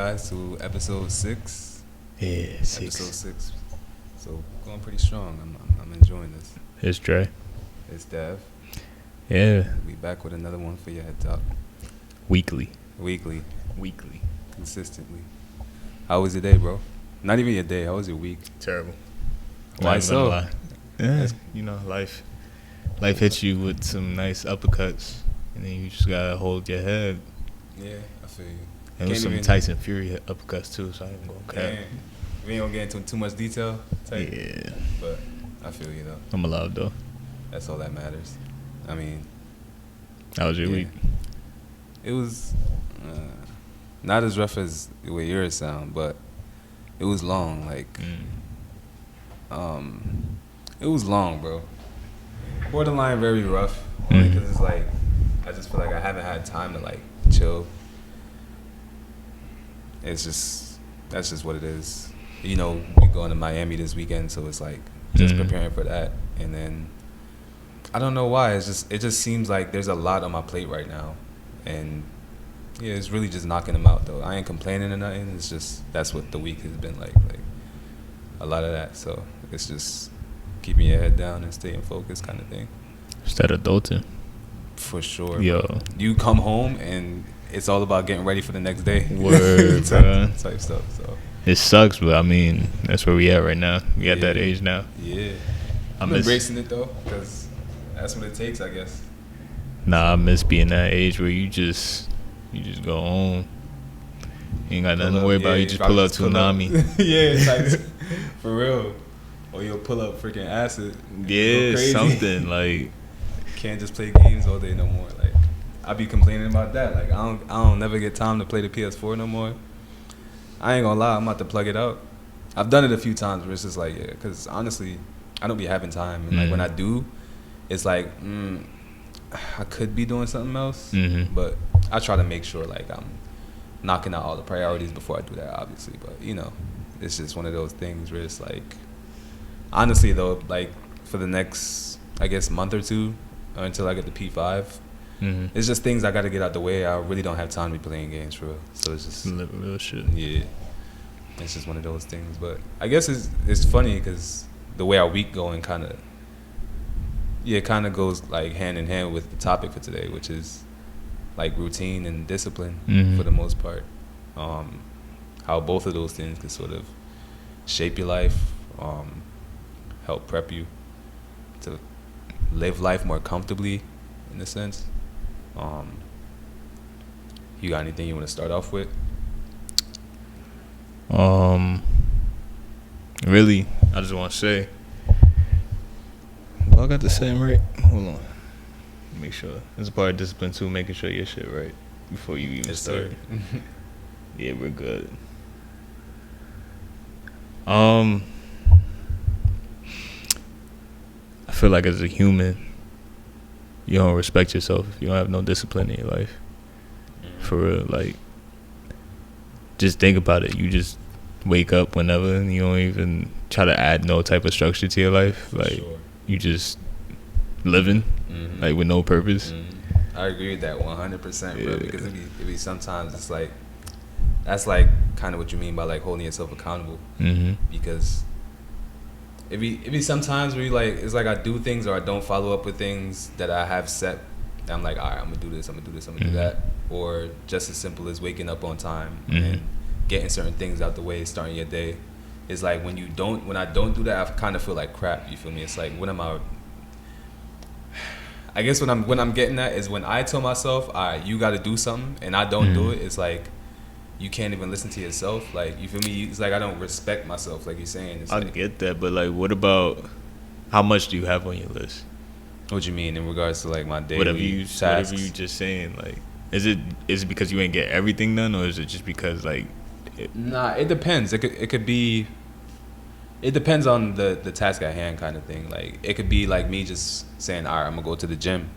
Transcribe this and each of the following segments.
guys, to episode 6. Yeah, 6. Episode 6. So, going pretty strong. I'm enjoying this. It's Dre. It's Dev. Yeah. We back with another one for your head top. Weekly. Weekly. Consistently. How was your day, bro? Not even your day. How was your week? Terrible. Why so? Yeah, life hits you with some nice uppercuts, and then you just gotta hold your head. Yeah, I feel you. And with some Tyson Fury uppercuts too, so I ain't gonna cap. We ain't gonna get into too much detail. Yeah. But I feel you though. I'm alive though. That's all that matters. I mean, how was your week? It was not as rough as the way yours sound, but it was long. It was long, bro. Borderline very rough. Because it's like, I just feel like I haven't had time to like chill. That's just what it is. You know, we're going to Miami this weekend, so it's like just preparing for that. And then I don't know why. It just seems like there's a lot on my plate right now, and yeah, it's really just knocking them out though. I ain't complaining or nothing. It's just that's what the week has been like a lot of that. So it's just keeping your head down and staying focused kind of thing. Is that adulting? For sure. Yo, you come home and it's all about getting ready for the next day. Word, bro. Type stuff. So it sucks, but I mean that's where we at right now. We at that age now. Yeah, I'm embracing it though, because that's what it takes, I guess. Nah, I miss being that age where you just go home. You ain't got nothing to worry about. You just pull up Toonami. Yeah, like, for real. Or you'll pull up freaking acid. Yeah, something like. Can't just play games all day no more. Like, I be complaining about that. Like, I don't never get time to play the PS4 no more. I ain't gonna lie, I'm about to plug it out. I've done it a few times, but it's just like, yeah, because honestly, I don't be having time. And like when I do, it's like, I could be doing something else, but I try to make sure like I'm knocking out all the priorities before I do that, obviously. But you know, it's just one of those things where it's like, honestly though, like for the next, I guess, month or two, or until I get the P5, it's just things I got to get out the way. I really don't have time to be playing games for real. So it's just real shit. Yeah, it's just one of those things. But I guess it's funny because the way our week going kind of goes like hand in hand with the topic for today, which is like routine and discipline for the most part. How both of those things can sort of shape your life, help prep you to live life more comfortably, in a sense. You got anything you want to start off with? Really, I just want to say. Well, I got the same right. Hold on. Make sure. It's a part of discipline too, making sure your shit right before you even start. Yeah, we're good. I feel like as a human, you don't respect yourself if you don't have no discipline in your life. For real, like, just think about it. You just wake up whenever and you don't even try to add no type of structure to your life. Like, you just living, like, with no purpose. I agree with that 100%, bro, because it be sometimes it's like, that's like kind of what you mean by like holding yourself accountable. Because it be sometimes where you like, it's like I do things or I don't follow up with things that I have set. I'm like, all right, I'm gonna do this, I'm gonna do that. Or just as simple as waking up on time and getting certain things out the way, starting your day. It's like when I don't do that, I kind of feel like crap. You feel me? It's like, I guess what I'm getting at is when I tell myself, all right, you got to do something, and I don't do it. It's like you can't even listen to yourself. Like, you feel me? It's like I don't respect myself, like you're saying. It's I get that, but like, what about how much do you have on your list? What you mean in regards to like my daily whatever you just saying? Like, is it because you ain't get everything done, or is it just because like? Nah, it depends. It could be. It depends on the task at hand, kind of thing. Like, it could be like me just saying, all right, I'm gonna go to the gym,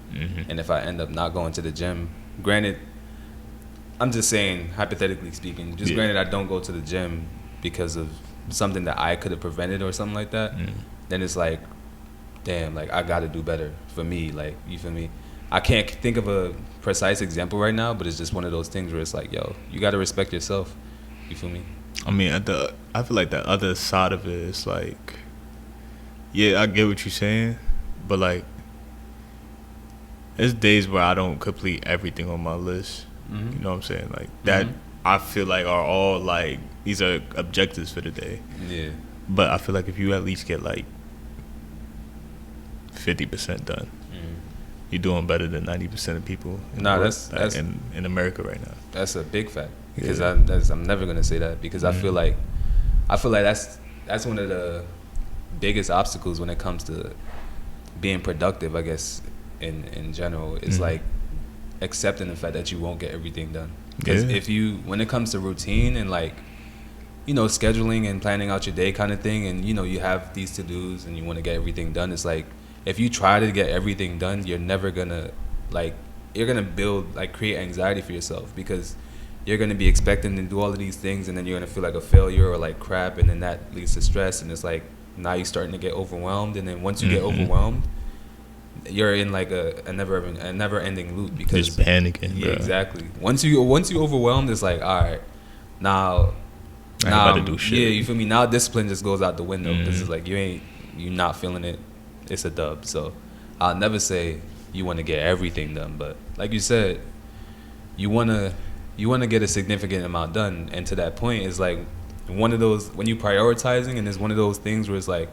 and if I end up not going to the gym, granted, I'm just saying, hypothetically speaking, granted I don't go to the gym because of something that I could have prevented or something like that, then it's like, damn, like I gotta do better for me. Like, you feel me? I can't think of a precise example right now, but it's just one of those things where it's like, yo, you gotta respect yourself. You feel me? I mean, I feel like the other side of it is like, yeah, I get what you're saying, but like, there's days where I don't complete everything on my list. Mm-hmm. You know what I'm saying? Like that, I feel like are all like these are objectives for the day. Yeah. But I feel like if you at least get like 50% done, you're doing better than 90% of people. That's in America right now. That's a big fact because Yeah. I'm never gonna say that because I feel like that's one of the biggest obstacles when it comes to being productive. I guess in general, it's like accepting the fact that you won't get everything done. Because if when it comes to routine and like, you know, scheduling and planning out your day kind of thing, and you know you have these to-dos and you want to get everything done, it's like if you try to get everything done, you're never gonna you're gonna create anxiety for yourself because you're gonna be expecting to do all of these things and then you're gonna feel like a failure or like crap, and then that leads to stress, and it's like now you're starting to get overwhelmed, and then once you get overwhelmed, you're in like a never-ending loop because just panicking. Yeah, exactly. Once you overwhelmed, it's like, all right, now I ain't about to do shit. Yeah, you feel me? Now discipline just goes out the window because it's like you're not feeling it. It's a dub. So I'll never say you want to get everything done, but like you said, you wanna get a significant amount done, and to that point, it's like one of those when you prioritizing, and it's one of those things where it's like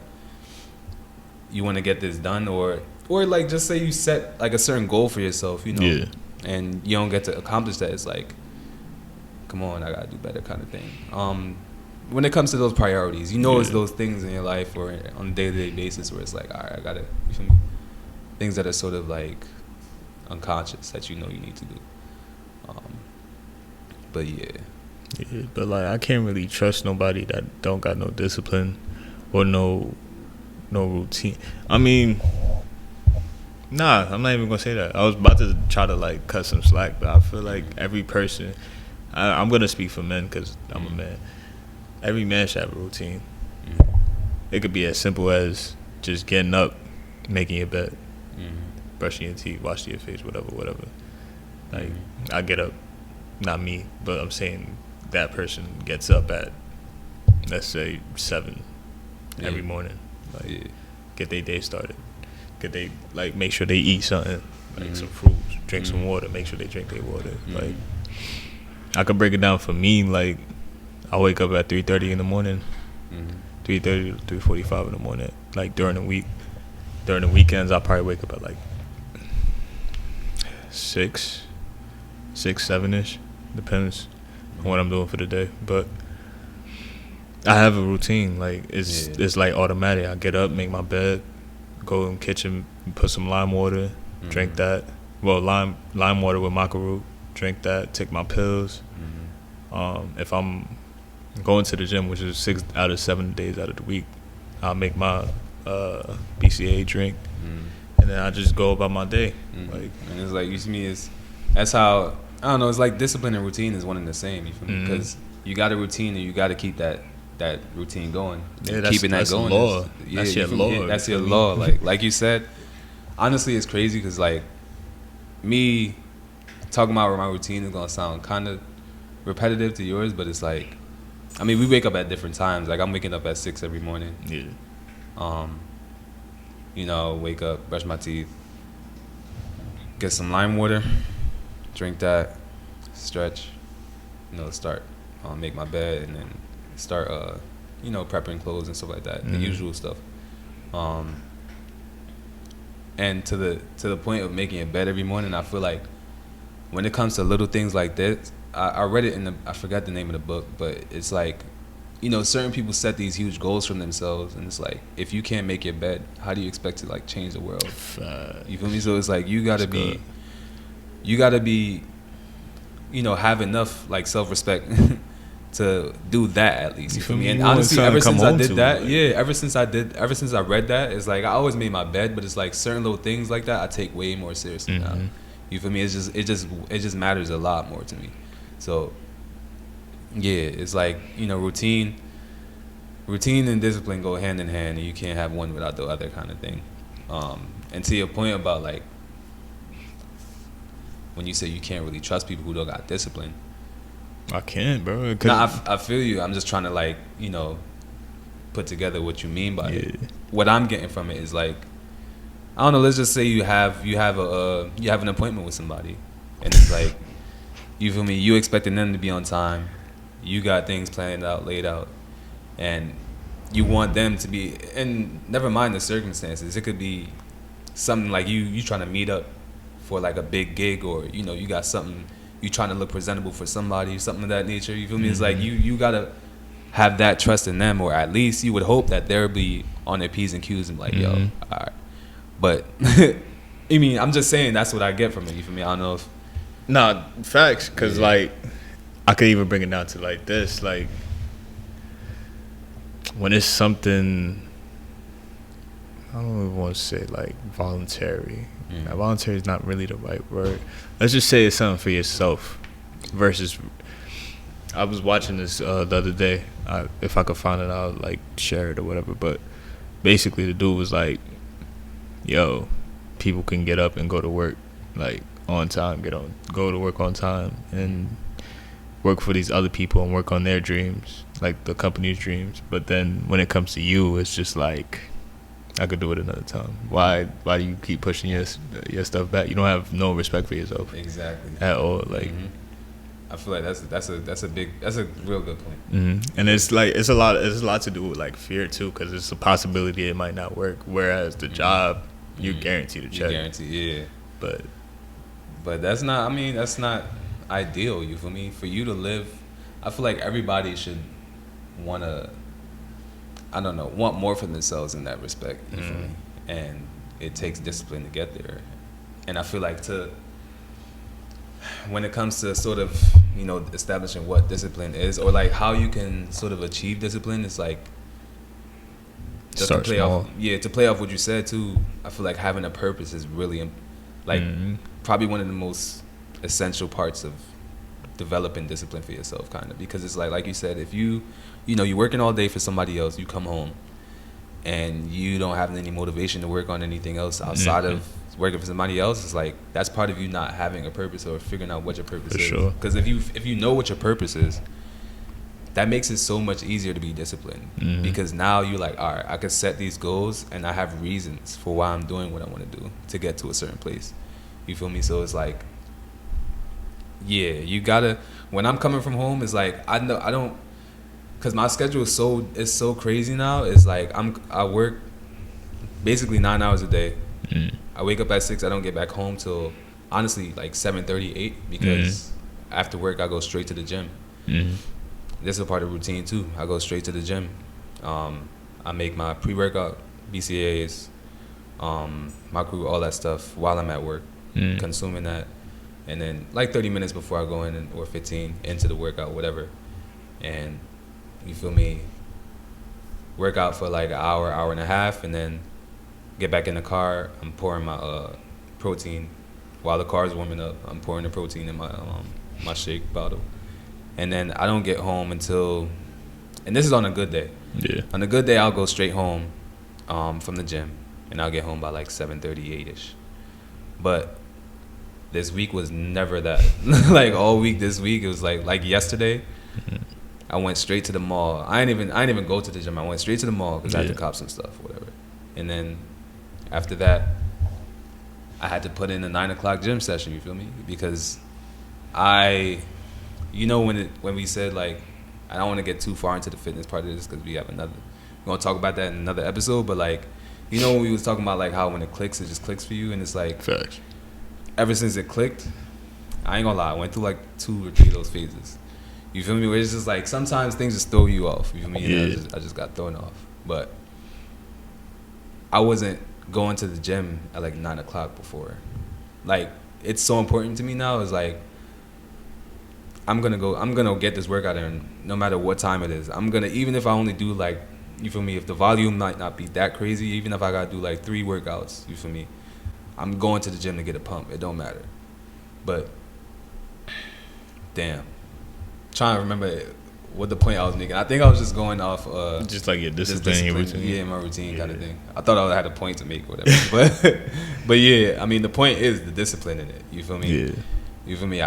you want to get this done, or like just say you set like a certain goal for yourself, you know, and you don't get to accomplish that. It's like, come on, I gotta do better, kind of thing. When it comes to those priorities, you know, it's those things in your life or on a day-to-day basis where it's like, all right, I gotta, you feel me? Things that are sort of like unconscious that you know you need to do. But yeah, but like I can't really trust nobody that don't got no discipline or no routine. I mean, nah, I'm not even gonna say that. I was about to try to like cut some slack, but I feel like every person, I'm gonna speak for men because I'm a man. Every man should have a routine. It could be as simple as just getting up, making your bed, brushing your teeth, washing your face, whatever. Like I get up, not me, but I'm saying that person gets up at, let's say 7 every morning. Like get their day started. Get they like make sure they eat something, like some fruits, drink some water, make sure they drink their water. Like I could break it down for me, like I wake up at 3:30 in the morning, 3:30 to 3:45 in the morning. Like during the week, during the weekends, I probably wake up at like 6, 7ish. Depends on what I'm doing for the day. But I have a routine. Like it's like automatic. I get up, make my bed, go in the kitchen, put some lime water, drink that. Well, lime water with maca root. Drink that. Take my pills. If I'm going to the gym, which is 6 out of 7 days out of the week, I'll make my BCA drink, and then I just go about my day. Like, and it's like, you see me, that's how, I don't know, it's like discipline and routine is one and the same. You feel me? Because you got a routine and you got to keep that routine going. Yeah, keeping that going. Law. That's your law. Yeah, that's your law. Like you said, honestly, it's crazy because like me talking about my routine is gonna sound kind of repetitive to yours, but it's like, I mean, we wake up at different times. Like I'm waking up at 6 every morning. Yeah. You know, wake up, brush my teeth, get some lime water, drink that, stretch, you know, start, make my bed, and then start, you know, prepping clothes and stuff like that, the usual stuff. And to the point of making a bed every morning, I feel like when it comes to little things like this, I read it I forgot the name of the book, but it's like, you know, certain people set these huge goals from themselves, and it's like, if you can't make your bed, how do you expect to like change the world? You feel me? So it's like you gotta be, you know, have enough like self-respect to do that at least. You feel me? And honestly, ever since I did that, ever since I read that, it's like I always made my bed, but it's like certain little things like that I take way more seriously now. You feel me? It just matters a lot more to me. So yeah, it's like, you know, routine and discipline go hand in hand, and you can't have one without the other kind of thing. And to your point about like when you say you can't really trust people who don't got discipline, I can't, bro. Nah, I feel you. I'm just trying to like, put together what you mean by it. What I'm getting from it is like, I don't know. Let's just say you have an appointment with somebody, and it's like, you feel me? You expecting them to be on time. You got things planned out, laid out, and you want them to be. And never mind the circumstances. It could be something like you trying to meet up for like a big gig, or you got something. You trying to look presentable for somebody, something of that nature. You feel me? It's like you gotta have that trust in them, or at least you would hope that they'll be on their P's and Q's and like, yo, all right. But I mean, I'm just saying that's what I get from it. You feel me? I don't know if. Nah, facts. Cause like, I could even bring it down to like this, like when it's something, I don't even want to say like voluntary. Now, voluntary is not really the right word. Let's just say it's something for yourself versus. I was watching this the other day. If I could find it, I'll like share it or whatever. But basically, the dude was like, "Yo, people can get up and go to work like on time. Go to work on time and work for these other people and work on their dreams, like the company's dreams. But then when it comes to you, it's just like." I could do it another time. Why do you keep pushing your stuff back? You don't have no respect for yourself. Exactly. At all. Like, I feel like that's a real good point. And it's like it's a lot to do with like fear too, because it's a possibility it might not work. Whereas the job, you're guaranteed to check. Yeah. But that's not. I mean, that's not ideal. You feel me? For you to live, I feel like everybody should want more for themselves in that respect. You feel me? And it takes discipline to get there. And I feel like when it comes to sort of, establishing what discipline is, or like how you can sort of achieve discipline, it's like just to play off what you said too. I feel like having a purpose is really like probably one of the most essential parts of developing discipline for yourself, kind of, because it's like you said, if you're working all day for somebody else, you come home and you don't have any motivation to work on anything else outside of working for somebody else. It's like that's part of you not having a purpose or figuring out what your purpose is. Sure. Because if you know what your purpose is, that makes it so much easier to be disciplined. Because now you're like, all right, I can set these goals and I have reasons for why I'm doing what I want to do to get to a certain place. You feel me? So it's like, yeah, you gotta. When I'm coming from home, it's like I don't, because my schedule is so crazy now. It's like I work basically 9 hours a day. I wake up at 6. I don't get back home till honestly like 7:30, 8, because after work I go straight to the gym. This is a part of the routine too. I go straight to the gym. I make my pre-workout, BCAAs, my crew, all that stuff while I'm at work, consuming that. And then like 30 minutes before I go in, or 15 into the workout, whatever. And you feel me, work out for like an hour and a half, and then get back in the car. I'm pouring my protein while the car's warming up. I'm pouring the protein in my shake bottle. And then I don't get home until, and this is on a good day. Yeah. On a good day, I'll go straight home from the gym, and I'll get home by like 7:30, 8ish. But this week was never that. Like all week this week, it was like yesterday. I went straight to the mall. I didn't even go to the gym. I went straight to the mall because I had to cop some stuff, whatever. And then after that, I had to put in a 9 o'clock gym session. You feel me? Because when we said like, I don't want to get too far into the fitness part of this because we're gonna talk about that in another episode. But like, when we was talking about like how when it clicks, it just clicks for you, and it's like, facts. Ever since it clicked, I ain't gonna lie, I went through like 2 or 3 of those phases. You feel me? Where it's just like sometimes things just throw you off. You feel me? Yeah. I just got thrown off. But I wasn't going to the gym at like 9 o'clock before. Like, it's so important to me now. It's like I'm gonna get this workout in no matter what time it is. Even if I only do like, you feel me, if the volume might not be that crazy, even if I gotta do like 3 workouts, you feel me, I'm going to the gym to get a pump. It don't matter. But damn, trying to remember what the point I was making. I think I was just going off just like your discipline, routine. Yeah, my routine kind of thing. I thought I had a point to make or whatever. but yeah, I mean the point is the discipline in it. You feel me? Yeah. You feel me?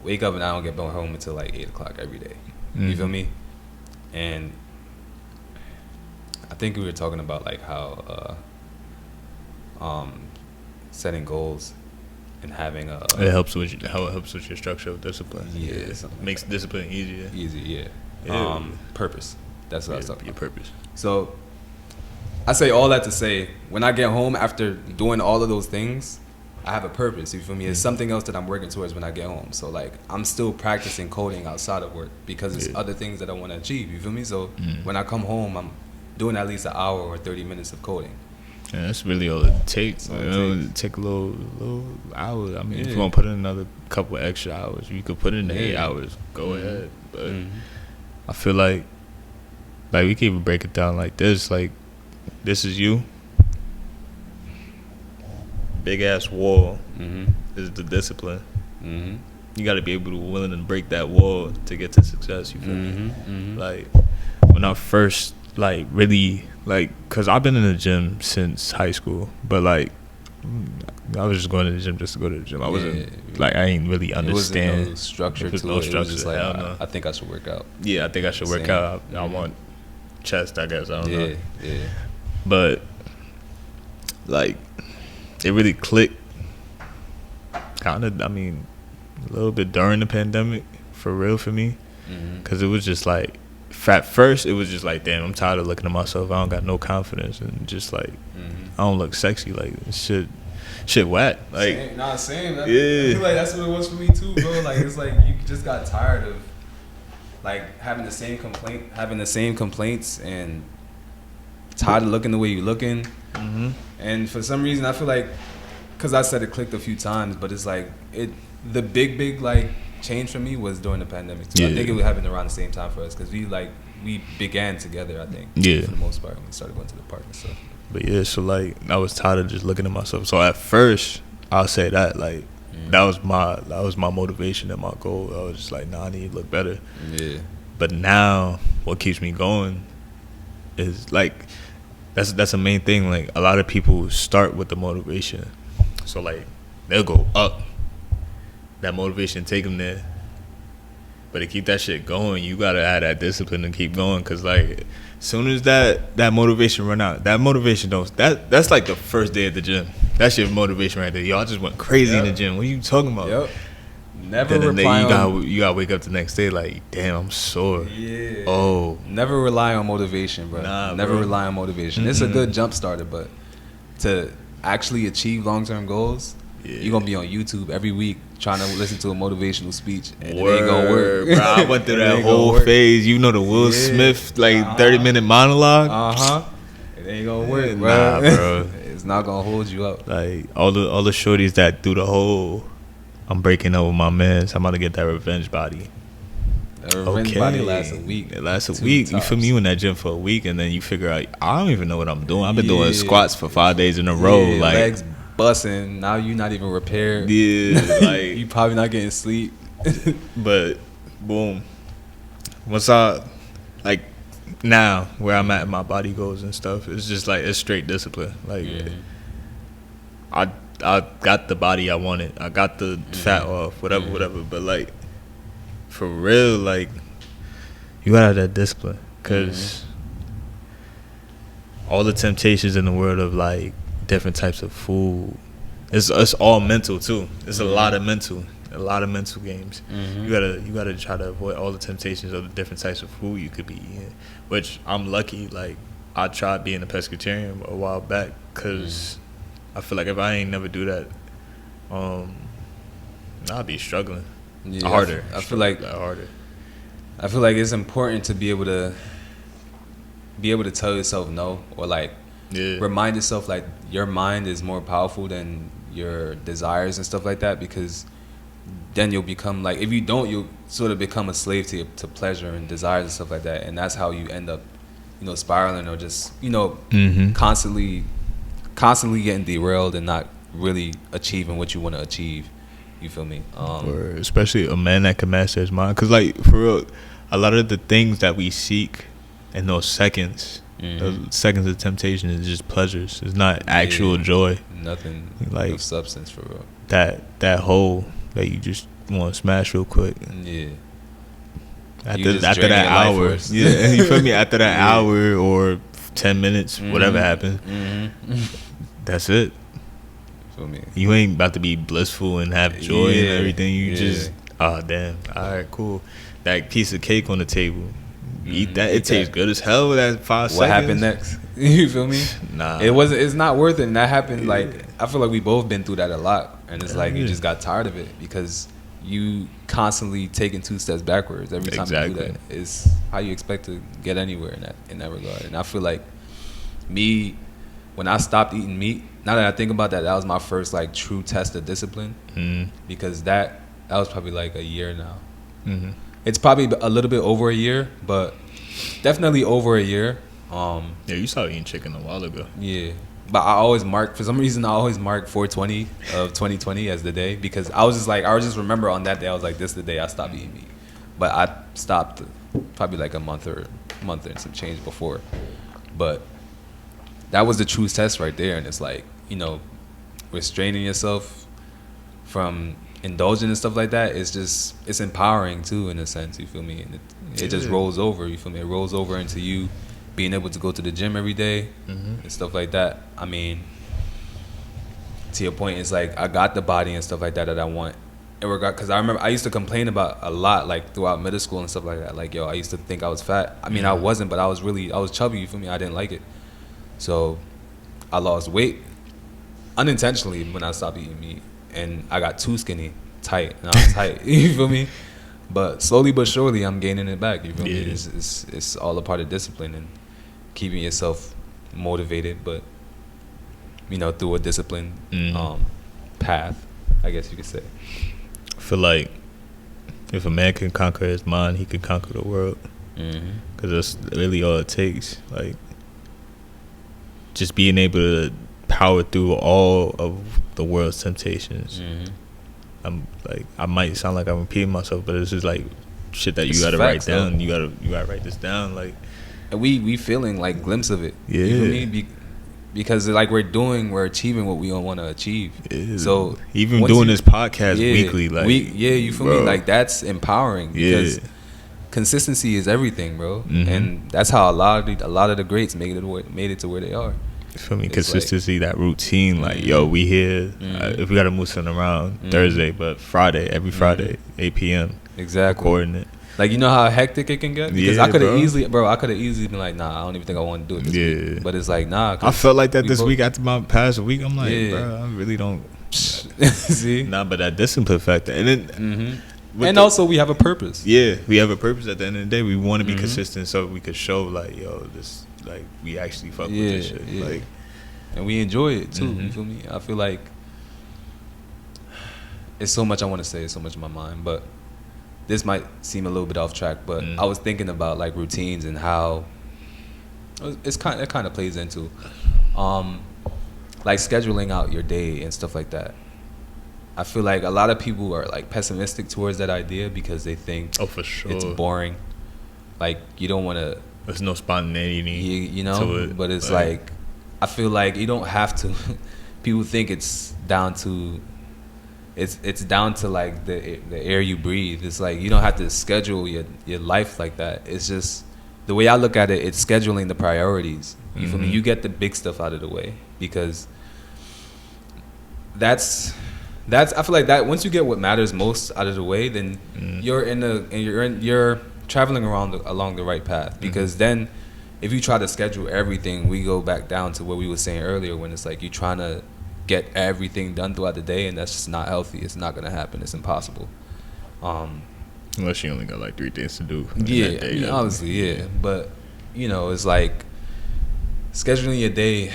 wake up and I don't get back home until like 8 o'clock every day. You feel me? And I think we were talking about like how setting goals and having a it helps with your structure of discipline. Yeah, makes like discipline easier. Yeah. Purpose. That's what I was talking your about. purpose. So I say all that to say, when I get home after doing all of those things, I have a purpose. You feel me? It's something else that I'm working towards when I get home. So like I'm still practicing coding outside of work because it's other things that I want to achieve. You feel me? So when I come home, I'm doing at least an hour or 30 minutes of coding. Yeah, that's really all it takes. It take a little hour. I mean, if you want to put in another couple extra hours, you could put in the 8 hours. Go ahead. But I feel like we can even break it down like this. Like, this is you. Big ass wall is the discipline. You got to be able to willing to break that wall to get to success. You feel me? Like, when I first like really like, cause I've been in the gym since high school, but like I was just going to the gym just to go to the gym. I wasn't like, I ain't really understand. There was no structure to it. No structure. It was just like, I think I should work out. Yeah, I think I should work out. I want chest, I guess. I don't know. Yeah. But like, it really clicked. Kind of, I mean, a little bit during the pandemic, for real for me, because it was just like, at first it was just like, damn, I'm tired of looking at myself. I don't got no confidence, and just like, I don't look sexy. Like, shit whack. Like, same. I yeah. feel like that's what it was for me too, bro. Like, it's like you just got tired of like having the same complaints, and tired of looking the way you're looking. And for some reason, I feel like, because I said it clicked a few times, but it's like the big like change for me was during the pandemic too. I think it happened around the same time for us, because we began together, I think, for the most part, when we started going to the park and stuff. But yeah, so like, I was tired of just looking at myself. So at first, I'll say that like, that was my motivation and my goal. I was just like, nah, I need to look better. Yeah. But now, what keeps me going is like, that's the main thing. Like, a lot of people start with the motivation, so like, they'll go up. That motivation take them there. But to keep that shit going, you gotta have that discipline to keep going. Cause like, as soon as that motivation run out, that motivation that's like the first day at the gym. That's your motivation right there. Y'all just went crazy in the gym. What are you talking about? Yep. Never then rely on. You gotta wake up the next day like, damn, I'm sore. Yeah. Oh. Never rely on motivation, bro. Never rely on motivation. It's a good jump starter, but to actually achieve long-term goals, you're gonna be on YouTube every week trying to listen to a motivational speech, and it ain't gonna work. Bro, I went through that whole phase. You know, the Will Smith like 30-minute monologue. It ain't gonna work, bro. Nah, bro. It's not gonna hold you up. Like, all the shorties that do the whole, I'm breaking up with my mans, I'm about to get that revenge body. That revenge body lasts a week. It lasts a week. You feel me? You in that gym for a week, and then you figure out, I don't even know what I'm doing. I've been doing squats for 5 days in a row. Like, legs busting. Now you not even repaired. Yeah, like, you probably not getting sleep. But boom, once I like, now where I'm at in my body goals and stuff, it's just like, it's straight discipline. Like, I got the body I wanted. I got the fat off, whatever. But like, for real, like, you gotta have that discipline, cause all the temptations in the world of like different types of food, it's all mental too. It's a lot of mental games. You gotta try to avoid all the temptations of the different types of food you could be eating. Which I'm lucky. Like, I tried being a pescatarian a while back, cause I feel like if I ain't never do that, I'd be struggling harder. I feel like it's important to be able to tell yourself no, or like remind yourself like your mind is more powerful than your desires and stuff like that, because then you'll become like, if you don't, you'll sort of become a slave to pleasure and desires and stuff like that, and that's how you end up, spiraling, or just constantly getting derailed and not really achieving what you want to achieve. You feel me? Or especially a man that can master his mind, because like, for real, a lot of the things that we seek in those seconds of temptation is just pleasures. It's not actual joy. Nothing like of substance, for real. That hole that you just want to smash real quick. Yeah. After that hour, yeah, you feel me? After that hour or 10 minutes, whatever happens, that's it. Feel me? You ain't about to be blissful and have joy and everything. You just, oh damn, all right, cool. That piece of cake on the table, eat that. It tastes good as hell with that 5 seconds. What happened next? You feel me? Nah, it wasn't. It's not worth it. And that happened. Like, I feel like we both been through that a lot, and it's like you just got tired of it because you constantly taking 2 steps backwards every time you do that. Is how you expect to get anywhere in that regard. And I feel like me, when I stopped eating meat, now that I think about that, that was my first like true test of discipline, because that was probably like a year now. It's probably a little bit over a year, but definitely over a year. Yeah, you started eating chicken a while ago. Yeah, but I always mark, for some reason I always mark 4/20 of 2020 as the day, because I was just remember on that day I was like, this is the day I stopped eating meat. But I stopped probably like a month and some change before. But that was the true test right there, and it's like, you know, restraining yourself from indulging and stuff like that, it's empowering too, in a sense, you feel me? And it just rolls over, you feel me? It rolls over into you being able to go to the gym every day and stuff like that. I mean, to your point, it's like I got the body and stuff like that I want. Because I remember I used to complain about a lot, like throughout middle school and stuff like that. Like, yo, I used to think I was fat. I mean, I wasn't, but I was chubby, you feel me? I didn't like it. So I lost weight unintentionally when I stopped eating meat. And I got too skinny, tight, and I was tight. You feel me? But slowly but surely, I'm gaining it back. You feel me? It's all a part of discipline and keeping yourself motivated, but you know, through a disciplined path, I guess you could say. I feel like if a man can conquer his mind, he can conquer the world. Because that's really all it takes. Like, just being able to power through all of the world's temptations. I'm like, I might sound like I'm repeating myself, but it's just like shit that you gotta write down. You gotta write this down. Like, and we feeling like glimpse of it. Yeah. You feel me? Because like we're achieving what we don't want to achieve. Yeah. So even doing this podcast weekly, like, you feel me? Like, that's empowering, because consistency is everything, bro. And that's how a lot of the greats made it to where they are. You feel me? Consistency, like, that routine. Like, yo, we here. If we gotta move something around Thursday, but every Friday, 8 p.m. Exactly. Recording it. Like, you know how hectic it can get? Because I could have easily been like, nah, I don't even think I want to do it this week. But it's like, nah. I felt like that this week after my past week. I'm like, bro, I really don't. See? Nah, but that discipline factor. And then. And also, we have a purpose. Yeah, we have a purpose at the end of the day. We want to be consistent so we could show, like, yo, this, like, we actually fuck with this shit. Like, and we enjoy it too. You feel me? I feel like it's so much I want to say, it's so much in my mind, but this might seem a little bit off track. But I was thinking about like routines and how it kind of plays into like scheduling out your day and stuff like that. I feel like a lot of people are like pessimistic towards that idea because they think, oh, for sure, it's boring. Like, you don't want to. There's no spontaneity, you know. To it, but it's like, I feel like you don't have to. People think it's down to. It's down to like the air you breathe. It's like you don't have to schedule your life like that. It's just the way I look at it. It's scheduling the priorities. You feel me? You get the big stuff out of the way, because that's I feel like that once you get what matters most out of the way, then you're traveling along the right path. Because then if you try to schedule everything, we go back down to what we were saying earlier, when it's like you're trying to get everything done throughout the day, and that's just not healthy. It's not gonna happen. It's impossible. Unless you only got like 3 things to do. Yeah, that day, I mean, honestly, yeah. But you know, it's like scheduling your day.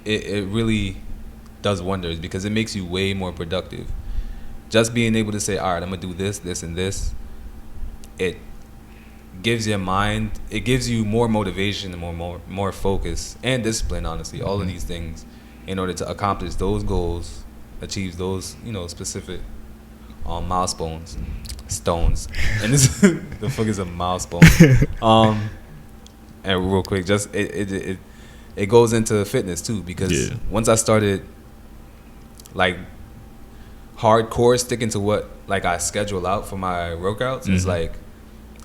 It really does wonders, because it makes you way more productive. Just being able to say, all right, I'm gonna do this, this, and this. It gives your mind. It gives you more motivation and more focus and discipline. Honestly, all of these things, in order to accomplish those goals, achieve those, you know, specific milestones, stones. And this the fuck is a milestone? And real quick, just it goes into fitness too, because once I started, like, hardcore sticking to what like I schedule out for my workouts. It's like,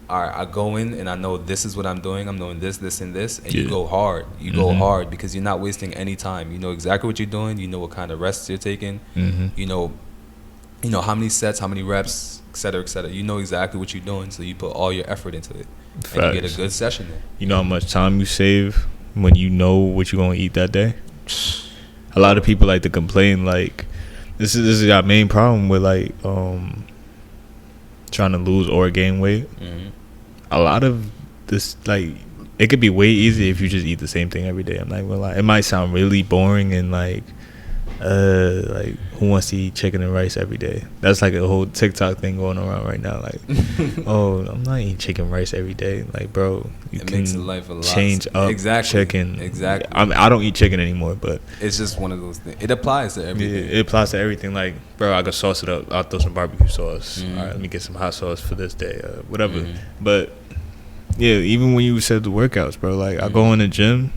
all right, I go in and I know this is what I'm doing. I'm doing this, this, and this, and you go hard. You go hard because you're not wasting any time. You know exactly what you're doing. You know what kind of rests you're taking. You know how many sets, how many reps, et cetera, et cetera. You know exactly what you're doing, so you put all your effort into it, and you get a good session in. You know how much time you save when you know what you're gonna eat that day. A lot of people like to complain like this is our main problem with like trying to lose or gain weight. A lot of this, like, it could be way easier if you just eat the same thing every day. I'm not gonna lie. It might sound really boring and like who wants to eat chicken and rice every day? That's like a whole TikTok thing going around right now. Like, oh, I'm not eating chicken and rice every day. Like, bro, it can makes life a lot change up chicken. Exactly. I don't eat chicken anymore, but it's just one of those things. It applies to everything. Yeah, it applies to everything. Like, bro, I could sauce it up. I'll throw some barbecue sauce. All right, let me get some hot sauce for this day. Whatever. But yeah, even when you said the workouts, bro, like I go in the gym,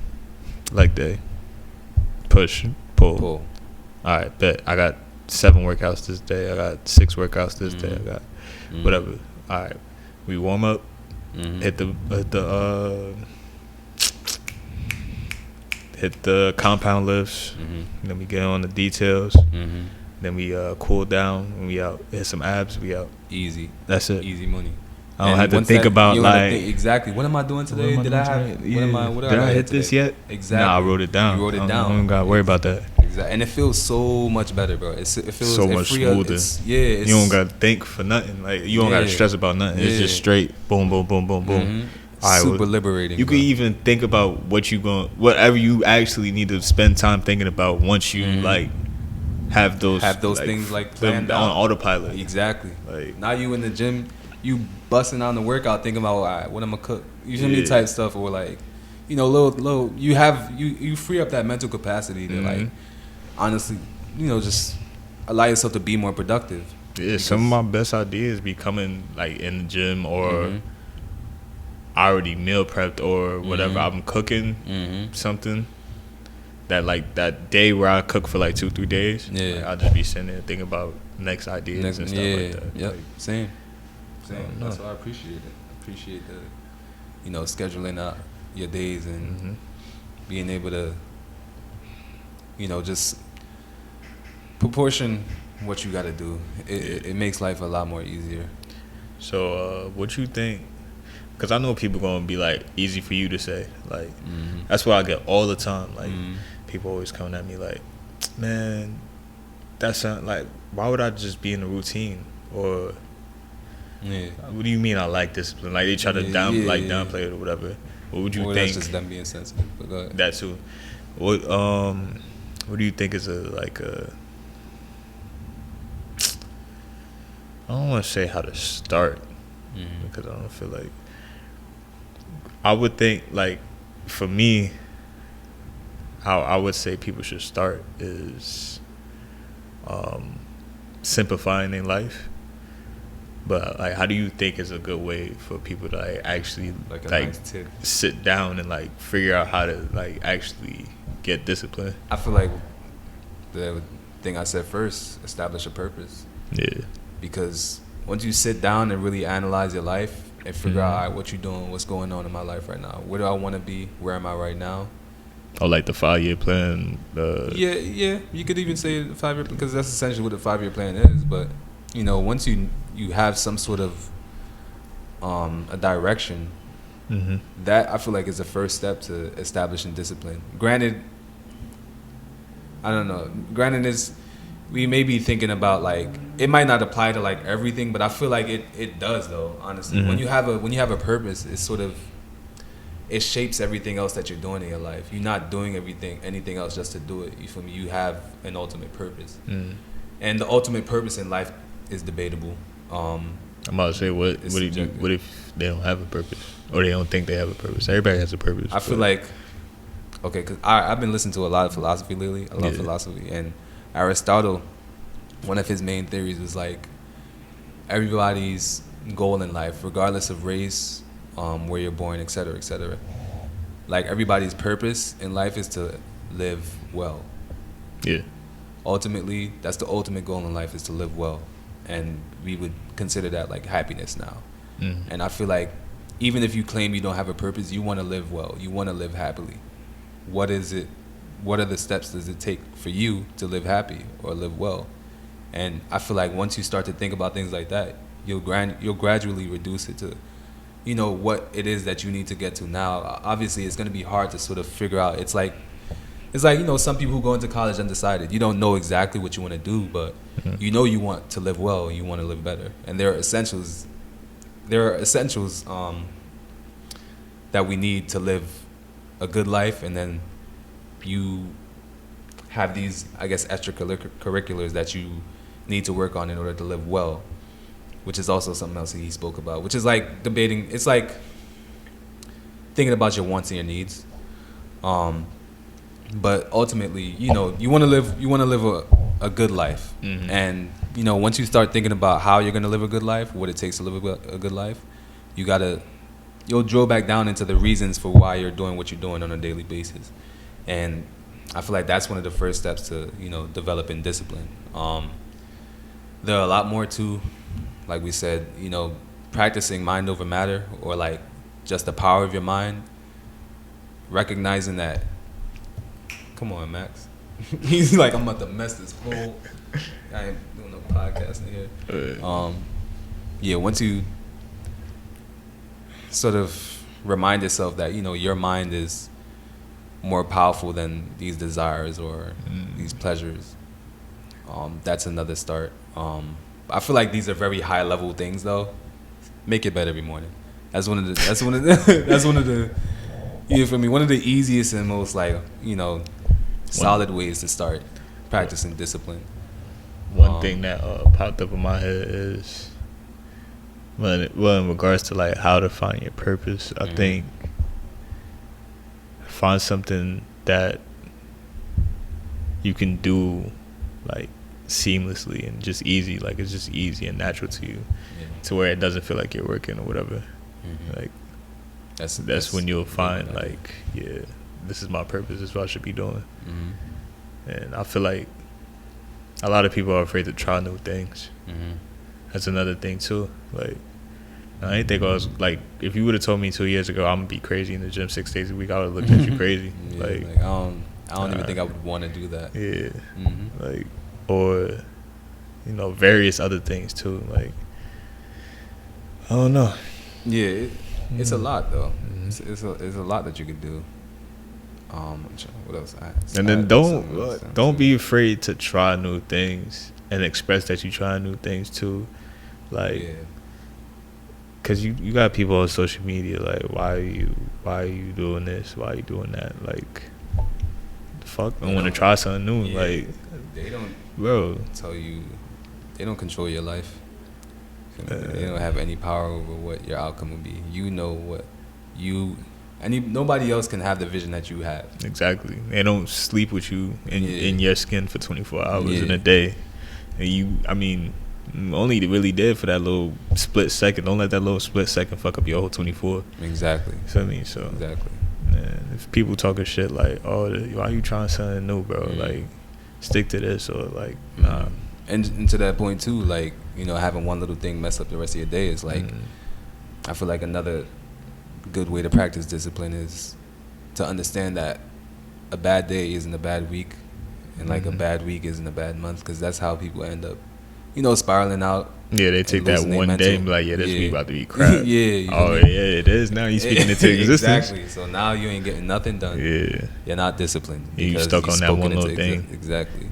like they push, pull. All right, bet. I got 7 workouts this day. I got 6 workouts this day. I got whatever. All right, we warm up, hit the compound lifts. Then we get on the details. Then we cool down. And we out. Hit some abs. We out. Easy. That's it. Easy money. I don't have to think about like exactly what am I doing today? Did I hit this yet? Exactly. Nah, I wrote it down. You wrote it down. I don't gotta worry about that. Exactly. And it feels so much better, bro. It feels so much smoother. You don't gotta think for nothing. Like you don't gotta stress about nothing. It's just straight boom, boom, boom, boom, boom. Super liberating. You can even think about whatever you actually need to spend time thinking about once you like have those like, things like planned on autopilot. Exactly. Like now you in the gym, you busting on the workout thinking about, all right, what I'm gonna cook. You feel me? Type stuff, or like, you know, little. You free up that mental capacity to like, honestly, you know, just allow yourself to be more productive. Yeah, some of my best ideas be coming like in the gym or I already meal prepped or whatever. I'm cooking something that like that day where I cook for like 2-3 days. Yeah, like, I'll just be sitting there thinking about next ideas and stuff like that. Yep, like, same. That's why I appreciate it. Appreciate the, you know, scheduling out your days and being able to, you know, just proportion what you got to do. It makes life a lot more easier. So what you think? Because I know people gonna be like, easy for you to say. Like that's what I get all the time. Like people always coming at me like, man, that's not like, why would I just be in a routine? Or what do you mean I like discipline? Like they try to downplay it or whatever. What would you think? That's just them being sensitive. But go ahead. That too. What do you think is I don't want to say how to start because I don't feel like. I would think like for me, how I would say people should start is simplifying their life. But like, how do you think is a good way for people to like actually like nice tip. Sit down and like figure out how to like actually get discipline? I feel like the thing I said first, establish a purpose. Yeah. Because once you sit down and really analyze your life and figure out, all right, what you're doing, what's going on in my life right now, where do I want to be, where am I right now? Oh, like the 5-year plan. Yeah. You could even say the 5-year plan because that's essentially what the 5-year plan is. But you know, once you have some sort of a direction, that I feel like is the first step to establishing discipline. Granted, I don't know. We may be thinking about like it might not apply to like everything, but I feel like it does though. Honestly, when you have a purpose, it's sort of it shapes everything else that you're doing in your life. You're not doing anything else just to do it. You feel me? You have an ultimate purpose, and the ultimate purpose in life is debatable. I'm about to say what if they don't have a purpose or they don't think they have a purpose? Everybody has a purpose. I feel like because I've been listening to a lot of philosophy lately. I love philosophy, and Aristotle, one of his main theories was like everybody's goal in life, regardless of race, where you're born, et cetera, like everybody's purpose in life is to live well. Yeah. ultimately, that's the ultimate goal in life, is to live well. And we would consider that like happiness now. And I feel like even if you claim you don't have a purpose, you want to live well. You want to live happily. What is it? What are the steps does it take for you to live happy or live well? And I feel like once you start to think about things like that, you'll gradually reduce it to, you know, what it is that you need to get to now. Obviously, it's going to be hard to sort of figure out. It's like, you know, some people who go into college undecided. You don't know exactly what you want to do, but you know you want to live well and you want to live better. And there are essentials that we need to live a good life, and then you have these, I guess, extracurriculars that you need to work on in order to live well, which is also something else that he spoke about, which is like debating. It's like thinking about your wants and your needs. But ultimately, you know, you want to live a good life. And, you know, once you start thinking about how you're going to live a good life, what it takes to live a good life, you'll drill back down into the reasons for why you're doing what you're doing on a daily basis. And I feel like that's one of the first steps to, you know, developing discipline. There are a lot more too, like we said, you know, practicing mind over matter, or like just the power of your mind, recognizing that, come on, Max. He's like, I'm about to mess this whole, I ain't doing no podcasting here. Yeah, once you sort of remind yourself that, you know, your mind is more powerful than these desires or these pleasures, that's another start. I feel like these are very high level things though. Make your bed every morning. That's one of the you feel me? One of the easiest and most, like, you know, solid ways to start practicing discipline. One thing that popped up in my head is, well, in regards to like how to find your purpose, I think find something that you can do like seamlessly and just easy, like it's just easy and natural to you, to where it doesn't feel like you're working or whatever. Like that's when you'll find like, yeah, this is my purpose, this is what I should be doing. And I feel like a lot of people are afraid to try new things. That's another thing too. Like, I didn't think I was like, if you would have told me 2 years ago I'm gonna be crazy in the gym 6 days a week, I would have looked at you crazy. Like I don't even think I would want to do that. Like, or, you know, various other things too. Like, I don't know. It's a lot though. It's a lot that you could do. What else? And then don't be afraid to try new things and express that you try new things too. Like, cause you got people on social media like, why are you doing this? Why are you doing that? Like, fuck, I want to try something new. Like, they don't, bro, tell you, they don't control your life. They don't have any power over what your outcome will be. You know what nobody else can have the vision that you have. Exactly. They don't sleep with you in your skin for 24 hours in a day. And you, I mean, only really did for that little split second. Don't let that little split second fuck up your whole 24. Exactly. You feel me? So exactly. Man, if people talking shit like, oh, why you trying something new, bro? Like, stick to this, or like, nah. And to that point too, like, you know, having one little thing mess up the rest of your day is like, I feel like another good way to practice discipline is to understand that a bad day isn't a bad week, and like a bad week isn't a bad month, because that's how people end up, you know, spiraling out. Yeah, they take that one day and be like, yeah, this week about to be crap. Oh, yeah, it is. Now you're speaking into existence. Exactly. So now you ain't getting nothing done. Yeah. You're not disciplined. You stuck on that one little thing. Exactly.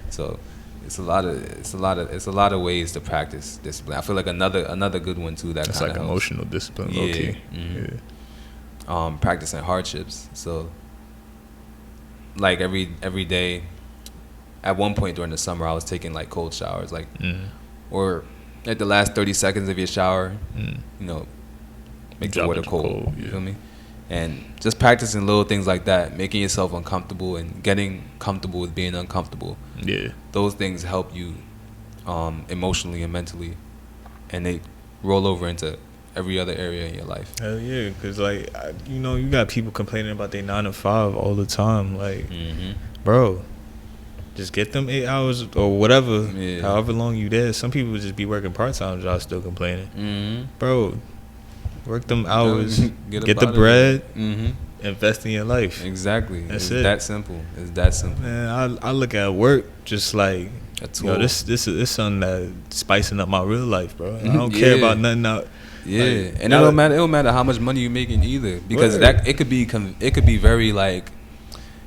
So it's a lot of ways to practice discipline. I feel like another good one too. That's like helps. Emotional discipline. Yeah. Practicing hardships. So like every day. At one point during the summer, I was taking like cold showers, like, or at the last 30 seconds of your shower, you know, make the water cold. You feel me? And just practicing little things like that, making yourself uncomfortable and getting comfortable with being uncomfortable. Yeah, those things help you emotionally and mentally, and they roll over into every other area in your life. Hell yeah, because like, you know, you got people complaining about their 9 to 5 all the time. Like, bro, just get them 8 hours or whatever, Yeah. however long you there. Some people just be working part-time jobs still complaining. Mm-hmm. Bro, work them hours, Get get the about it. bread, Mm-hmm. invest in your life. Exactly. That's It's it. that simple. It's that simple. Man, I look at work just like, A tool. yo, this is something that spicing up my real life, bro. I don't care about nothing out. Yeah, Like, and it don't matter. It don't matter how much money you're making either, because Word. that it could be very like,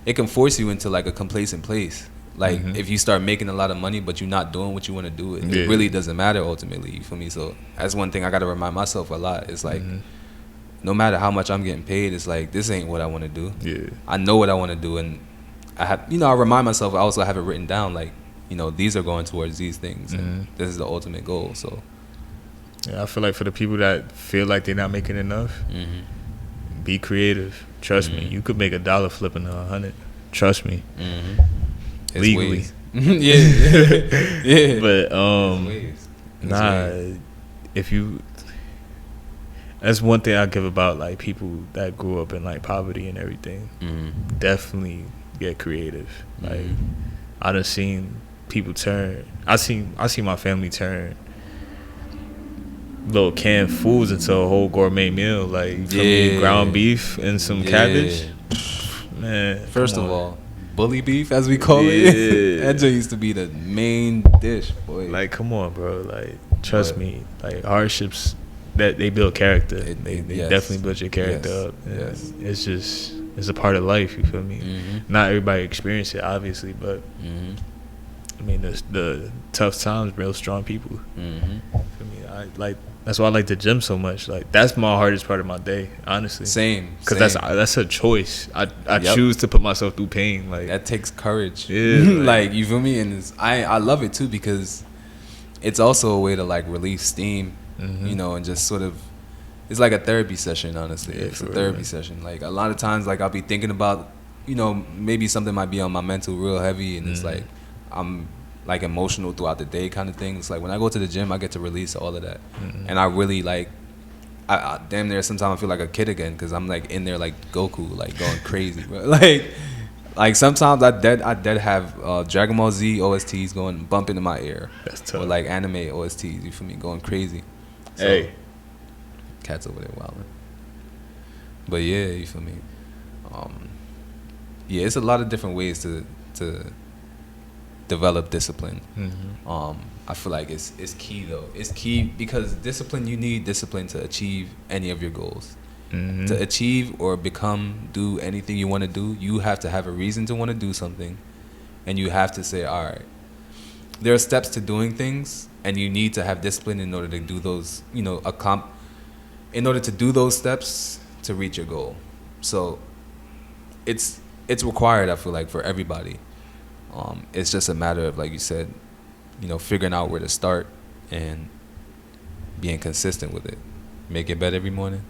it can force you into like a complacent place. Like if you start making a lot of money, but you're not doing what you want to do, it really doesn't matter ultimately. You feel me? So that's one thing I gotta remind myself a lot. It's like, no matter how much I'm getting paid, it's like this ain't what I want to do. Yeah. I know what I want to do, and I have, I remind myself. I also have it written down. Like, these are going towards these things, and this is the ultimate goal. So. Yeah, I feel like for the people that feel like they're not making enough, be creative. Trust me, you could make $1 flipping 100. Trust me, legally. Yeah. But Ways. if you, that's one thing I give about like people that grew up in like poverty and everything. Definitely get creative. Like I done seen people turn. I seen my family turn little canned foods into a whole gourmet meal, like ground beef and some cabbage. Man, first of all, bully beef as we call it, that just used to be the main dish, boy. Like, come on, bro. Like, trust me. Like, hardships, that they build character. They definitely build your character up. Yes. It's a part of life. You feel me? Not everybody experience it, obviously, but I mean, the tough times, real strong people. For me, that's why I like the gym so much. Like, that's my hardest part of my day, honestly. Same. Because that's a choice. I choose to put myself through pain. Like, that takes courage. Yeah. Like, you feel me? And I love it too, because it's also a way to like release steam, and just sort of, it's like a therapy session. Honestly, it's a therapy session. Like, a lot of times, like, I'll be thinking about, maybe something might be on my mental real heavy, and it's like I'm like emotional throughout the day kind of thing. It's like when I go to the gym, I get to release all of that, and I really like, I damn near sometimes I feel like a kid again, because I'm like in there like Goku, like going crazy, bro. Like sometimes I dead have Dragon Ball Z OSTs bumping in my ear. That's tough. Or like anime OSTs, you feel me, going crazy. So, hey, cats over there wilding. But yeah, you feel me. Yeah, it's a lot of different ways to develop discipline. I feel like it's key though. It's key because discipline, you need discipline to achieve any of your goals. To achieve or do anything you want to do, you have to have a reason to want to do something, and you have to say, all right, there are steps to doing things, and you need to have discipline in order to do those, in order to do those steps to reach your goal. So it's required, I feel like, for everybody. It's just a matter of, like you said, figuring out where to start and being consistent with it. Make your bed every morning,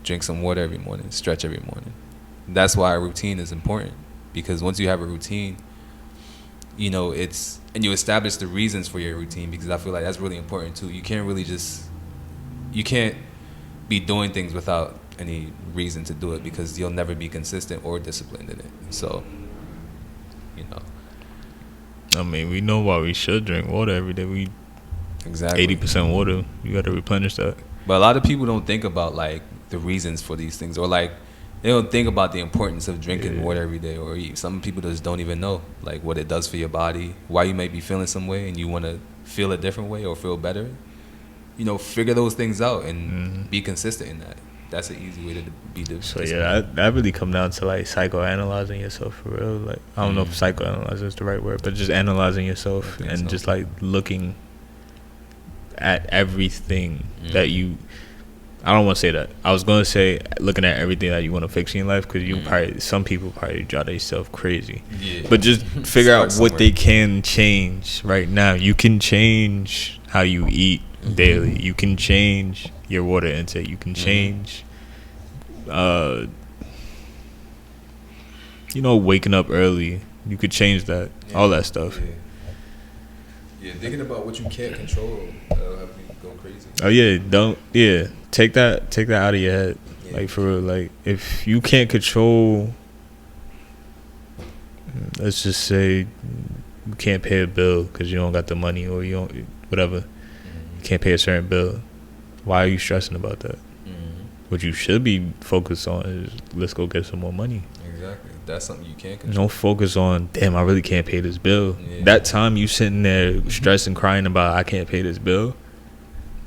drink some water every morning, stretch every morning. That's why a routine is important, because once you have a routine, and you establish the reasons for your routine, because I feel like that's really important too. You can't be doing things without any reason to do it, because you'll never be consistent or disciplined in it. So, I mean, we know why we should drink water every day. We exactly 80% water. You got to replenish that. But a lot of people don't think about like the reasons for these things, or like they don't think about the importance of drinking water every day, or some people just don't even know like what it does for your body, why you may be feeling some way and you want to feel a different way or feel better. Figure those things out and be consistent in that. That's an easy way to be. So yeah, that really come down to like psychoanalyzing yourself for real. Like, I don't know if psychoanalyzing is the right word, but just analyzing yourself and just like looking at everything that you. I don't want to say that. I was going to say looking at everything that you want to fix in your life, because some people probably drive themselves crazy. Yeah. But just figure out what they can change right now. You can change how you eat daily. You can change your water intake. You can change, waking up early. You could change that. All that stuff. Yeah, thinking about what you can't control that'll help you go crazy. Oh yeah, take that out of your head. Yeah. Like, for real, like if you can't control, let's just say you can't pay a bill because you don't got the money, or you don't, whatever. You can't pay a certain bill. Why are you stressing about that? What you should be focused on is, let's go get some more money. Exactly. That's something you can't control. Don't focus on, damn, I really can't pay this bill. Yeah. That time you sitting there stressing, crying about I can't pay this bill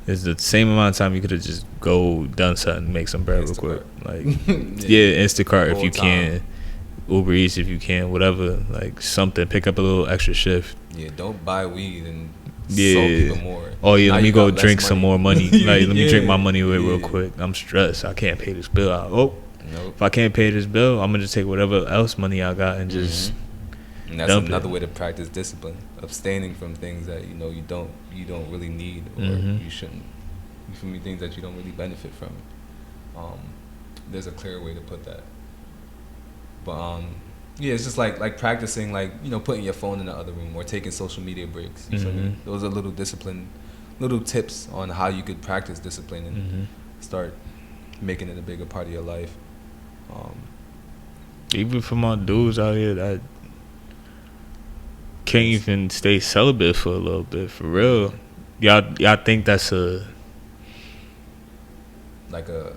is the same amount of time you could have just done something, make some bread real quick. Like, yeah, Instacart if you can, Uber Eats if you can, whatever. Like something, pick up a little extra shift. Yeah, don't buy weed and soak even more. Oh yeah, now let me go drink some more money. Like, let me Yeah. drink my money away real quick. I'm stressed. I can't pay this bill. Nope. If I can't pay this bill, I'm gonna just take whatever else money I got and just And that's dump another it. way to practice discipline, abstaining from things that you don't really need, or you shouldn't. You feel me? Things that you don't really benefit from. There's a clear way to put that. But yeah, it's just like practicing, like, putting your phone in the other room or taking social media breaks. You feel me? Those are little tips on how you could practice discipline and start making it a bigger part of your life. Even for my dudes out here that can't even stay celibate for a little bit, for real. Y'all think that's like a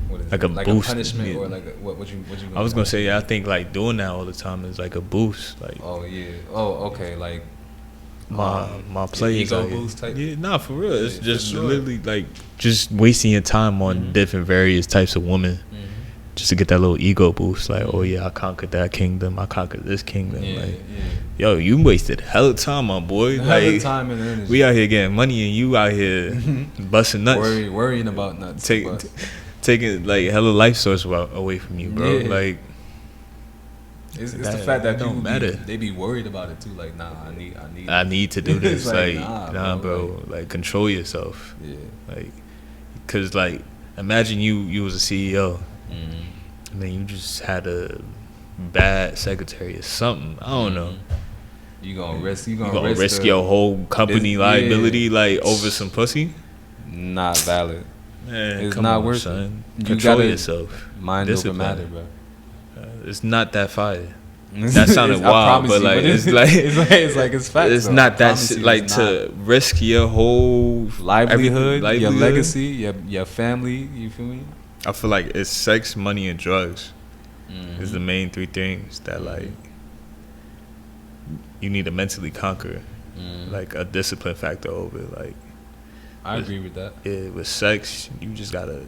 what is like it? Like a boost, a punishment, yeah. or like what you I was gonna say, I think like doing that all the time is like a boost. Like, oh yeah, okay, like my plays ego out here. boost type. Yeah, nah, for real. It's Yeah, just for sure. literally like just wasting your time on different various types of women. Just to get that little ego boost, like, oh yeah, I conquered that kingdom, I conquered this kingdom. Yo, you wasted hella time, my boy. Hella Like, time and energy. we out here getting money, and you out here busting nuts, worrying about nuts. taking like hella life source away from you, bro. Yeah. Like, it's the fact that don't people matter. They be worried about it too. Like, nah, I need to do this. It's like, like, nah, bro. like- Like, control yourself. Yeah. Like, cause like, imagine you was a CEO. And then you just had a bad secretary or something. I don't know. You gonna risk risk your whole company liability like over some pussy? Not valid. Man, It's come not on, worth son. it. You Control gotta yourself. Mind Discipline. over matter, bro. It's not that fire. That sounded I wild, promise but you, like it's like it's facts. it's though. not I that promise you, like it's to not. risk your whole livelihood, your livelihood. legacy, your family. You feel me? I feel like it's sex, money, and drugs is the main three things that like you need to mentally conquer, like a discipline factor over it. Like, I agree with that. yeah, with sex, you just gotta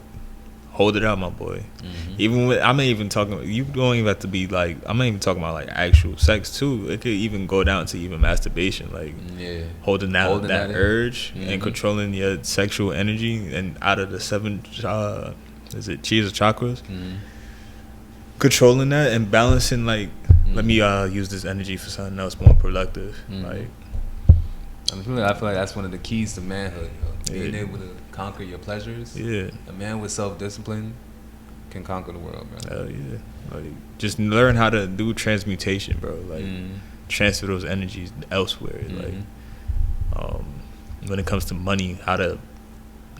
hold it out, my boy. Even with, I'm not even talking. You don't even have to be like. I'm not even talking about like actual sex too. It could even go down to even masturbation, like holding that that in. urge and controlling your sexual energy. And out of the 7, is it cheese or chakras? Controlling that and balancing, like, let me use this energy for something else more productive. Like, I feel like that's one of the keys to manhood. Being able to conquer your pleasures. yeah, A man with self-discipline can conquer the world, bro. hell yeah. Like, just learn how to do transmutation, bro. Like, transfer those energies elsewhere. Like, when it comes to money, how to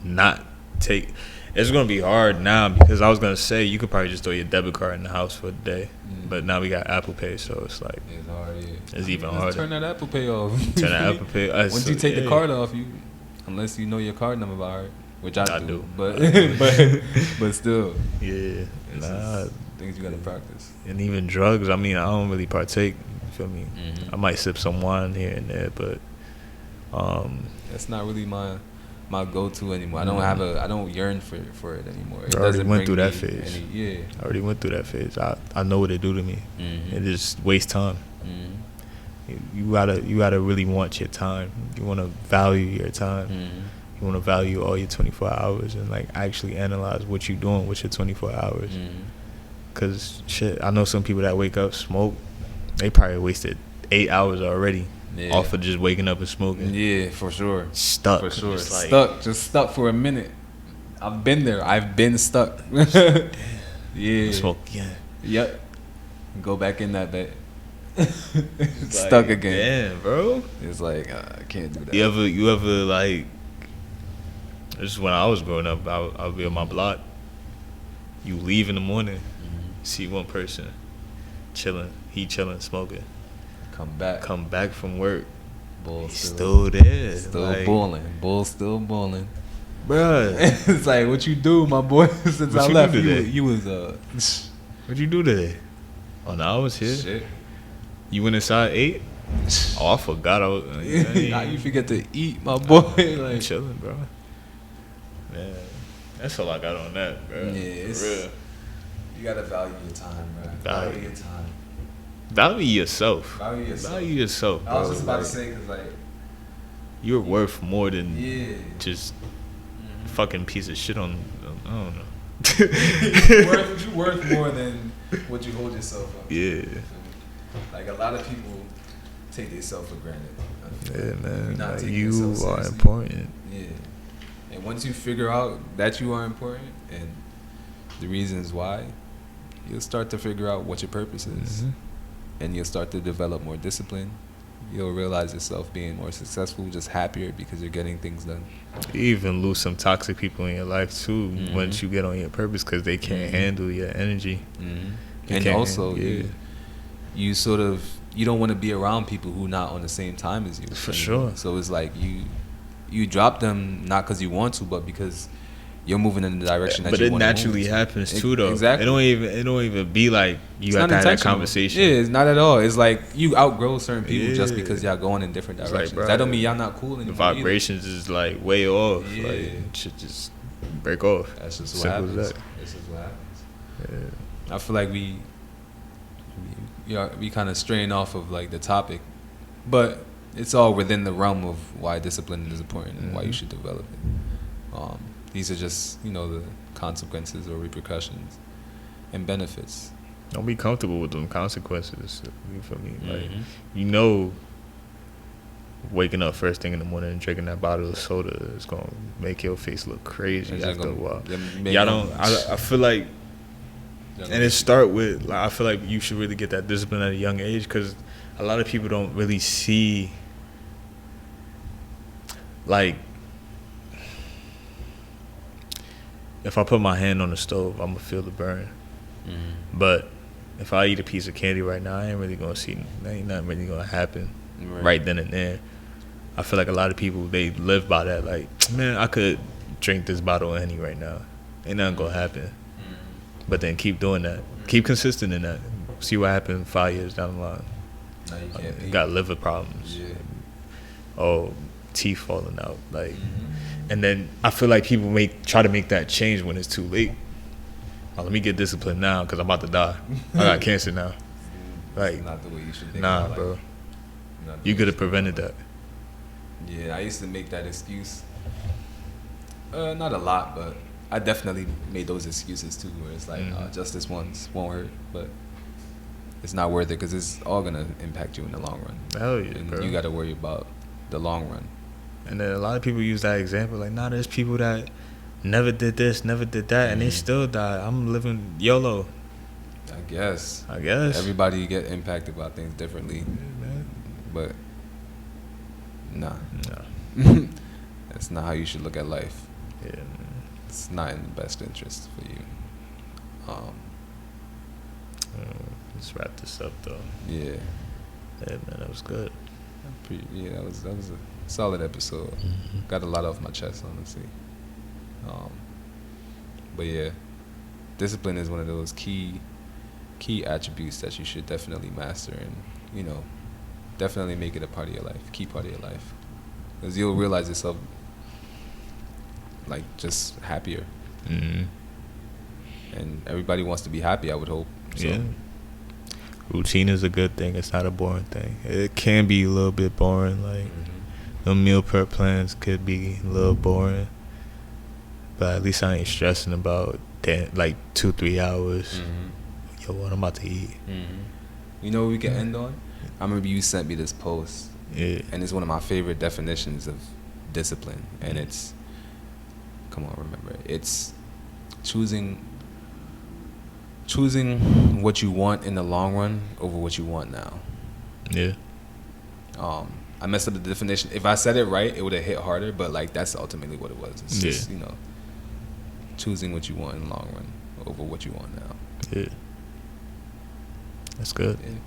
not take. It's gonna be hard now because I was gonna say you could probably just throw your debit card in the house for the day, but now we got Apple Pay, so it's like It's hard. Yeah. it's even Just harder. turn that Apple Pay off. Turn that Apple Pay. Once you take the card off, you, unless you know your card number by heart, which I do. But but still, Yeah, it's nah. just things you gotta practice. And even drugs. I mean, I don't really partake. You feel me? I might sip some wine here and there, but That's not really my go-to anymore. I don't yearn for it anymore. It I already doesn't went bring through that me phase. I I already went through that phase. I know what it do to me. It just wastes time. You gotta really want your time. You wanna value your time. You wanna value all your 24 hours and like actually analyze what you're doing with your 24 hours. Cause shit, I know some people that wake up, smoke. They probably wasted 8 hours already off of just waking up and smoking. Yeah, for sure. Stuck. For sure. Just Just stuck for a minute. I've been there. I've been stuck. Yeah. smoke again. Yep. Go back in that bed. Stuck again. Damn, bro. It's like I can't do that. You ever like? This is when I was growing up. I'll be on my block. You leave in the morning, see one person chilling. He chilling, smoking. Come back from work. Bull He's still there. Still like, balling. Bull still balling. Bruh. It's like, what you do, my boy? Since I left, you was What'd you do today? Oh, no, I was here. Shit. You went inside 8? Oh, I forgot. How you forget to eat, my boy? I'm chilling, bro. Man, that's all I got on that, bro. Yeah, it's real. You gotta value your time, bro. Value your time. Value yourself. Value yourself, bro. I was just about to say, because, like, you're worth more than just fucking piece of shit on, I don't know. you worth more than what you hold yourself up to. Yeah. Like, a lot of people take themselves for granted. Yeah, man. Like, you are important. Yeah. And once you figure out that you are important and the reasons why, you'll start to figure out what your purpose is. Mm-hmm. And you'll start to develop more discipline. You'll realize yourself being more successful, just happier because you're getting things done. You even lose some toxic people in your life too once you get on your purpose because they can't handle your energy. And also, you sort of, you don't want to be around people who not on the same time as you. For sure. So it's like you drop them not because you want to, but because you're moving in the direction that you want to move. But it naturally happens too, though. Exactly. It don't even be like you have to have that conversation. Yeah, it's not at all. It's like you outgrow certain people just because y'all going in different directions. Like, bro, that don't mean y'all not cool anymore. The vibrations is like way off. Yeah. Like, shit just break off. That's just what happens. This is what happens. Yeah. I feel like we kind of strain off of like the topic, but it's all within the realm of why discipline is important and why you should develop it. These are just, the consequences or repercussions and benefits. Don't be comfortable with them consequences. You feel me? Mm-hmm. Like, waking up first thing in the morning and drinking that bottle of soda is gonna make your face look crazy after a while. Y'all don't. I feel like, and it start with like, I feel like you should really get that discipline at a young age because a lot of people don't really see like. If I put my hand on the stove, I'm gonna feel the burn. Mm-hmm. But if I eat a piece of candy right now, I ain't really gonna see. Ain't nothing really gonna happen right then and there. I feel like a lot of people they live by that. Like, man, I could drink this bottle of Henny right now. Ain't nothing gonna happen. Mm-hmm. But then keep doing that. Keep consistent in that. See what happens 5 years down the line. No, you can't. You got liver problems. Yeah. Oh, teeth falling out. Like. And then I feel like people try to make that change when it's too late. Oh, let me get disciplined now because I'm about to die. I got cancer now. Like, not the way you should think. Nah, bro. You could have prevented that. Yeah, I used to make that excuse. Not a lot, but I definitely made those excuses too, where it's like, just this once won't hurt, but it's not worth it because it's all gonna impact you in the long run. Hell yeah, and bro. You got to worry about the long run. And then a lot of people use that example, like, there's people that never did this, never did that, and they still died. I'm living YOLO. I guess. Everybody get impacted by things differently. Yeah, but, nah. That's not how you should look at life. Yeah, man. It's not in the best interest for you. Let's wrap this up, though. Yeah. Yeah, man, that was good. That was a solid episode. Got a lot off my chest, honestly. But yeah, discipline is one of those key attributes that you should definitely master and, definitely make it a part of your life, key part of your life. Because you'll realize yourself, like, just happier. Mm-hmm. And everybody wants to be happy, I would hope. So. Yeah. Routine is a good thing. It's not a boring thing. It can be a little bit boring, like... The meal prep plans could be a little boring, but at least I ain't stressing about that, like 2-3 hours. Yo, what I'm about to eat. You know what we can end on? I remember you sent me this post, and it's one of my favorite definitions of discipline, and it's, it's choosing what you want in the long run over what you want now. Yeah. I messed up the definition. If I said it right, it would have hit harder, but like that's ultimately what it was. It's just, choosing what you want in the long run over what you want now. Yeah. That's good. Yeah.